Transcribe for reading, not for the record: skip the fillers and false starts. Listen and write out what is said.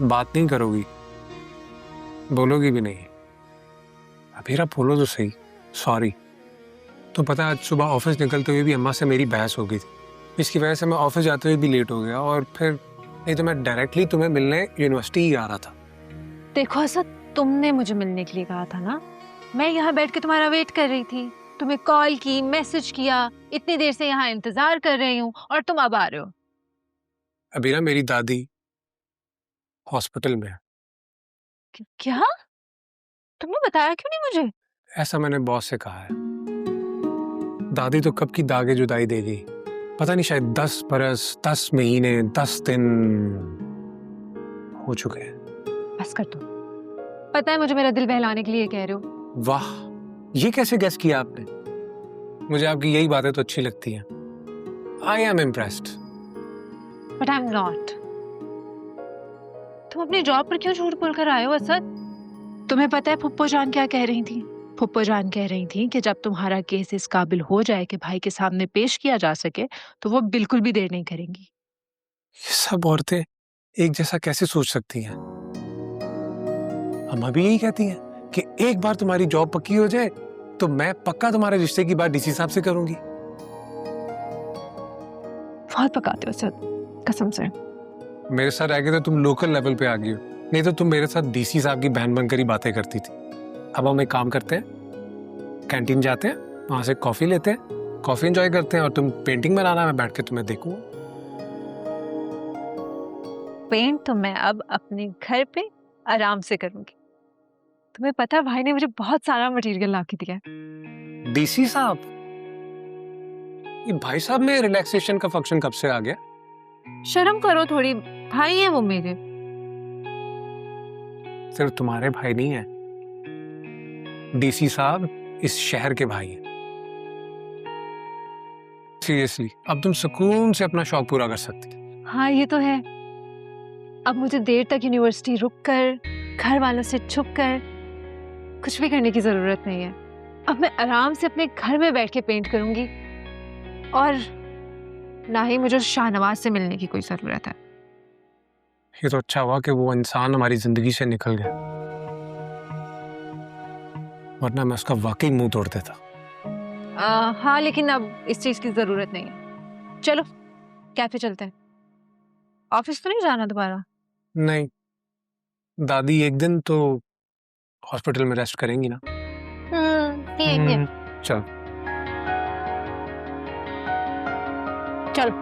बात नहीं करोगी, बोलोगी भी नहीं। अबीरा बोलो तो सही, सॉरी। तो पता है आज सुबह ऑफिस निकलते हुए भी अम्मा से मेरी बहस हो गई थी, इसकी वजह से मैं ऑफिस जाते हुए भी लेट हो गया, और फिर नहीं तो मैं डायरेक्टली तुम्हें मिलने यूनिवर्सिटी ही आ रहा था। देखो असद, तुमने मुझे मिलने के लिए कहा था ना, मैं यहाँ बैठ के तुम्हारा वेट कर रही थी, तुम्हें कॉल की, मैसेज किया, इतनी देर से यहाँ इंतजार कर रही हूँ और तुम अब आ रहे हो। अबीरा मेरी दादी हॉस्पिटल में है। क्या? तुमने बताया क्यों नहीं मुझे? ऐसा मैंने बॉस से कहा है। दादी तो कब की दागे जुदाई दे गई, पता नहीं, शायद 10 बरस 10 महीने 10 दिन हो चुके हैं। बस कर दो, पता है मुझे मेरा दिल बहलाने के लिए कह रहे हो। वाह, ये कैसे गेस किया आपने? मुझे आपकी यही बातें तो अच्छी लगती हैं। I am impressed. But I am not. तुम अपनी जॉब पर क्यों झूठ बोलकर आए हो असद? तुम्हें पता है फुप्पो जान क्या कह रही थी? फुप्पो जान कह रही थी कि जब तुम्हारा केस इस काबिल हो जाए कि भाई के सामने पेश किया जा सके तो वो बिल्कुल भी देर नहीं करेंगी। ये सब औरतें एक जैसा कैसे सोच सकती हैं? हम भी यही कहती हैं कि एक बार तुम्हारी जॉब पक्की हो जाए तो मैं पक्का तुम्हारे रिश्ते की बात डीसी साहब से करूंगी। बहुत पकाते हो असद, कसम से। मेरे साथ रह के तो तुम लोकल लेवल पे आ गई हो, नहीं तो तुम मेरे साथ डीसी साहब की बहन बनकर ही बातें करती थी। अब हम एक काम करते हैं, कैंटीन जाते हैं, वहां से कॉफी लेते हैं, कॉफी एंजॉय करते हैं, और तुम पेंटिंग बनाना, मैं बैठ के तुम्हें देखूंगा। पेंट तो मैं अब अपने घर पे आराम से करूंगी। तुम्हें पता है भाई ने मुझे बहुत सारा मटेरियल ला के दिया है। डीसी साहब? ये भाई साहब में रिलैक्सेशन का फंक्शन कब से आ गया? शर्म करो थोड़ी, भाई है वो मेरे। सिर्फ तुम्हारे भाई नहीं है, डीसी साहब इस शहर के भाई हैं। सीरियसली, अब तुम सुकून से अपना शौक पूरा कर सकती। हाँ ये तो है। अब मुझे देर तक यूनिवर्सिटी रुककर, घर वालों से छुपकर कुछ भी करने की जरूरत नहीं है। अब मैं आराम से अपने घर में बैठ के पेंट करूंगी, और ना ही मुझे शाहनवाज से मिलने की कोई जरूरत है। ये तो अच्छा हुआ कि वो इंसान हमारी जिंदगी से निकल गया, वरना मैं उसका वाकई मुंह तोड़ देता। हाँ लेकिन अब इस चीज की जरूरत नहीं है। चलो कैफे चलते हैं। ऑफिस तो नहीं जाना दोबारा? नहीं, दादी एक दिन तो हॉस्पिटल में रेस्ट करेंगी ना। ठीक है। चल। चलो।